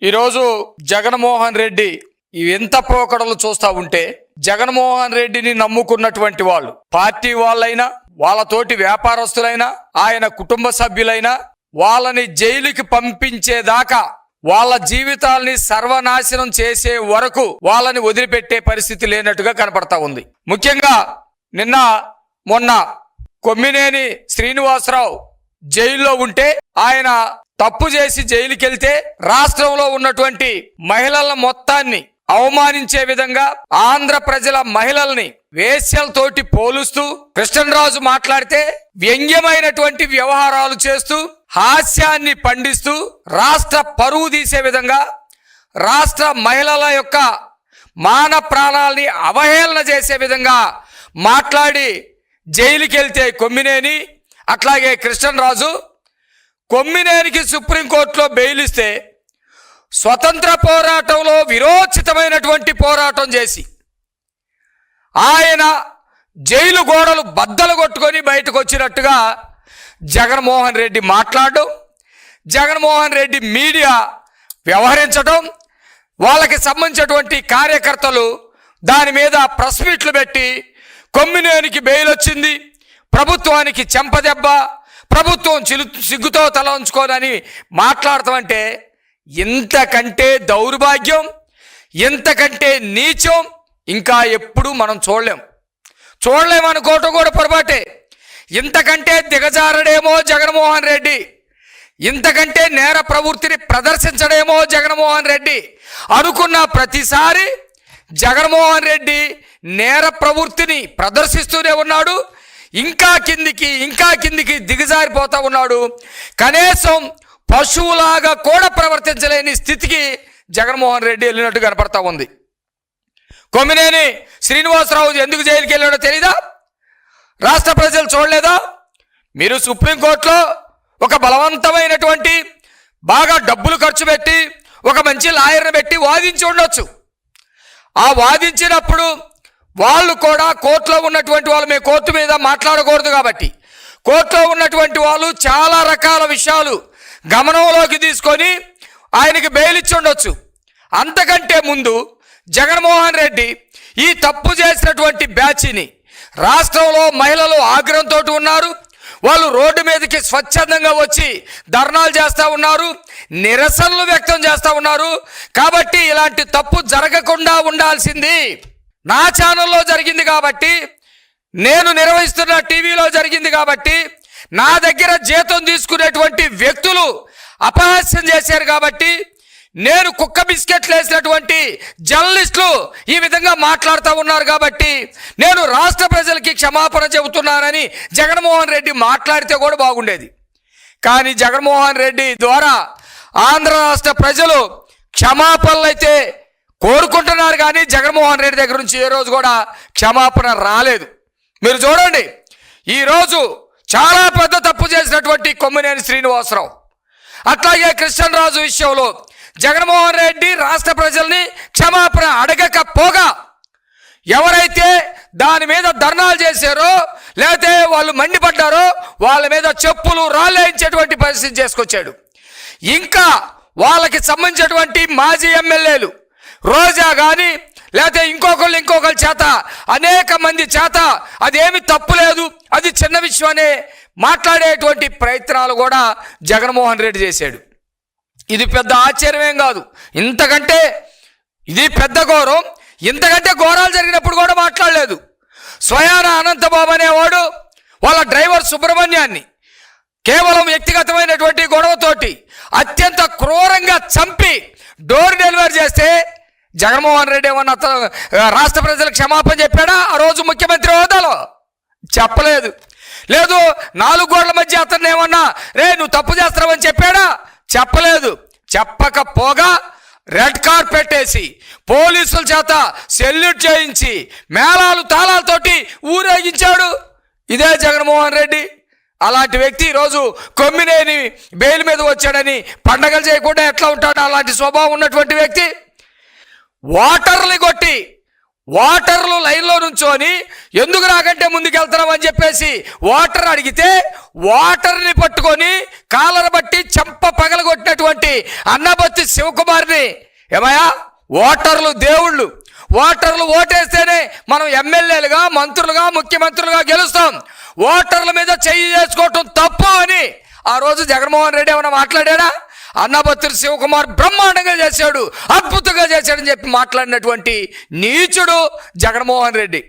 ఈరోజు జగన్మోహన్ రెడ్డి ఎంత పోకడలు చూస్తూ ఉంటే, జగన్మోహన్ రెడ్డిని నమ్ముకున్నటువంటి వాళ్ళు, పార్టీ వాళ్ళైనా, వాళ్ళతోటి వ్యాపారస్తులైనా, ఆయన కుటుంబ సభ్యులైనా, వాళ్ళని జైలుకి పంపించేదాకా, వాళ్ళ జీవితాల్ని సర్వనాశనం చేసే వరకు వాళ్ళని వదిలిపెట్టే పరిస్థితి లేనట్టుగా కనపడతా ఉంది. ముఖ్యంగా మొన్న కొమ్మినేని శ్రీనివాసరావు జైల్లో ఉంటే, ఆయన తప్పు చేసి జైలుకి వెళ్తే రాష్ట్రంలో ఉన్నటువంటి మహిళల మొత్తాన్ని అవమానించే విధంగా ఆంధ్ర ప్రజల మహిళల్ని వేశ్యలతోటి పోలుస్తూ కృష్ణరాజు మాట్లాడితే వ్యంగ్యమైనటువంటి వ్యవహారాలు చేస్తూ హాస్యాన్ని పండిస్తూ రాష్ట్ర పరువు తీసే విధంగా రాష్ట్ర మహిళల యొక్క మాన ప్రాణాలని అవహేళన చేసే విధంగా మాట్లాడి జైలుకి వెళ్తే కొమ్మినేని, అట్లాగే కృష్ణరాజు, కొమ్మినేనికి సుప్రీంకోర్టులో బెయిల్ ఇస్తే స్వతంత్ర పోరాటంలో విరోచితమైనటువంటి పోరాటం చేసి ఆయన జైలు గోడలు బద్దలు కొట్టుకొని బయటకు వచ్చినట్టుగా జగన్మోహన్ రెడ్డి మాట్లాడడం, జగన్మోహన్ రెడ్డి మీడియా వ్యవహరించడం, వాళ్ళకి సంబంధించినటువంటి కార్యకర్తలు దాని మీద ప్రెస్ మీట్లు పెట్టి కొమ్మినేనికి బెయిల్ వచ్చింది, ప్రభుత్వానికి చెంపదెబ్బ, ప్రభుత్వం సిగ్గుతో తల ఉంచుకోనని మాట్లాడతామంటే ఇంతకంటే దౌర్భాగ్యం, ఇంతకంటే నీచం ఇంకా ఎప్పుడు మనం చూడలేమనుకోవటం కూడా పొరపాటే. ఇంతకంటే దిగజారడేమో జగన్మోహన్ రెడ్డి, ఇంతకంటే నేర ప్రవృత్తిని ప్రదర్శించడేమో జగన్మోహన్ రెడ్డి అనుకున్న ప్రతిసారి జగన్మోహన్ రెడ్డి నేర ప్రవృత్తిని ప్రదర్శిస్తూనే ఉన్నాడు. ఇంకా కిందికి దిగజారిపోతా ఉన్నాడు. కనీసం పశువులాగా కూడా ప్రవర్తించలేని స్థితికి జగన్మోహన్ రెడ్డి వెళ్ళినట్టు కనపడతా ఉంది. కొమ్మినేని శ్రీనివాసరావు ఎందుకు జైలుకి వెళ్ళాడో తెలీదా? రాష్ట్ర ప్రజలు చూడలేదా? మీరు సుప్రీంకోర్టులో ఒక బలవంతమైనటువంటి బాగా డబ్బులు ఖర్చు పెట్టి ఒక మంచి లాయర్ని పెట్టి వాదించి ఉండొచ్చు. ఆ వాదించినప్పుడు వాళ్ళు కూడా కోర్టులో ఉన్నటువంటి వాళ్ళు, మేము కోర్టు మీద మాట్లాడకూడదు కాబట్టి కోర్టులో ఉన్నటువంటి వాళ్ళు చాలా రకాల విషయాలు గమనంలోకి తీసుకొని ఆయనకి బెయిల్ ఇచ్చి ఉండొచ్చు. అంతకంటే ముందు జగన్మోహన్ రెడ్డి ఈ తప్పు చేసినటువంటి బ్యాచ్ని, రాష్ట్రంలో మహిళలు ఆగ్రహంతో ఉన్నారు, వాళ్ళు రోడ్డు మీదకి స్వచ్ఛందంగా వచ్చి ధర్నాలు చేస్తూ ఉన్నారు, నిరసనలు వ్యక్తం చేస్తూ ఉన్నారు. కాబట్టి ఇలాంటి తప్పు జరగకుండా ఉండాల్సింది నా ఛానల్లో జరిగింది కాబట్టి, నేను నిర్వహిస్తున్న టీవీలో జరిగింది కాబట్టి, నా దగ్గర జీతం తీసుకునేటువంటి వ్యక్తులు అపహాస్యం చేశారు కాబట్టి, నేను కుక్క బిస్కెట్లు వేసినటువంటి జర్నలిస్టులు ఈ విధంగా మాట్లాడుతూ ఉన్నారు కాబట్టి నేను రాష్ట్ర ప్రజలకి క్షమాపణ చెబుతున్నానని జగన్మోహన్ రెడ్డి మాట్లాడితే కూడా బాగుండేది. కానీ జగన్మోహన్ రెడ్డి ద్వారా ఆంధ్ర రాష్ట్ర ప్రజలు క్షమాపణలు అయితే కోరుకుంటున్నారు, కానీ జగన్మోహన్ రెడ్డి దగ్గర నుంచి ఏ రోజు కూడా క్షమాపణ రాలేదు. మీరు చూడండి, ఈరోజు చాలా పెద్ద తప్పు చేసినటువంటి కొమ్మినేని శ్రీనివాసరావు, అట్లాగే కృష్ణరాజు విషయంలో జగన్మోహన్ రెడ్డి రాష్ట్ర ప్రజల్ని క్షమాపణ అడగకపోగా ఎవరైతే దాని మీద ధర్నాలు చేశారో లేకపోతే వాళ్ళు మండిపడ్డారో వాళ్ళ మీద చెప్పులు రాళ్ళేయించేటువంటి పరిస్థితి చేసుకొచ్చాడు. ఇంకా వాళ్ళకి సంబంధించినటువంటి మాజీ ఎమ్మెల్యేలు రోజా కానీ లేకపోతే ఇంకొకరి చేత అనేక మంది చేత అదేమి తప్పు లేదు, అది చిన్న విషయం అనే మాట్లాడేటువంటి ప్రయత్నాలు కూడా జగన్మోహన్ రెడ్డి చేశాడు. ఇది పెద్ద ఆశ్చర్యమేం కాదు, ఇంతకంటే ఇది పెద్ద ఘోరం. ఇంతకంటే ఘోరాలు జరిగినప్పుడు కూడా మాట్లాడలేదు. స్వయాన అనంతబాబు అనేవాడు వాళ్ళ డ్రైవర్ సుబ్రహ్మణ్యాన్ని కేవలం వ్యక్తిగతమైనటువంటి గొడవతోటి అత్యంత క్రూరంగా చంపి డోర్ డెలివరీ చేస్తే జగన్మోహన్ రెడ్డి ఏమన్నా రాష్ట్ర ప్రజలకు క్షమాపణ చెప్పాడా? ఆ రోజు ముఖ్యమంత్రి హోదాలో చెప్పలేదు. లేదు 4 గోడల మధ్య అతన్ని ఏమన్నా నువ్వు తప్పు చేస్తున్నావని చెప్పాడా? చెప్పలేదు. చెప్పకపోగా రెడ్ కార్పెట్ వేసి పోలీసుల చేత సెల్యూట్ చేయించి మేళాలు తాళాలతోటి ఊరేగించాడు ఇదే జగన్మోహన్ రెడ్డి. అలాంటి వ్యక్తి ఈరోజు కొమ్మినేని బెయిల్ మీద వచ్చాడని పండగలు చేయకుండా ఎట్లా ఉంటాడు? అలాంటి స్వభావం ఉన్నటువంటి వ్యక్తి వాటర్ని కొట్టి ఓటర్లు లైన్లో నుంచొని ఎందుకు రాకంటే ముందుకెళ్తున్నాం అని చెప్పేసి ఓటర్ అడిగితే ఓటర్ని పట్టుకొని కాలర్ బట్టి చెంప పగలగొట్టినటువంటి అన్నబత్తి శివకుమార్ని ఏమయ్యా, ఓటర్లు దేవుళ్ళు, ఓటర్లు ఓటేస్తేనే మనం ఎమ్మెల్యేలుగా, మంత్రులుగా, ముఖ్యమంత్రులుగా గెలుస్తాం, ఓటర్ల మీద చెయ్యి చేసుకోవటం తప్పు అని ఆ రోజు జగన్మోహన్ రెడ్డి ఏమైనా మాట్లాడాడా? అన్నబత్తుల శివకుమార్ బ్రహ్మాండంగా చేశాడు, అద్భుతంగా చేశాడని చెప్పి మాట్లాడినటువంటి నీచుడు జగన్మోహన్ రెడ్డి.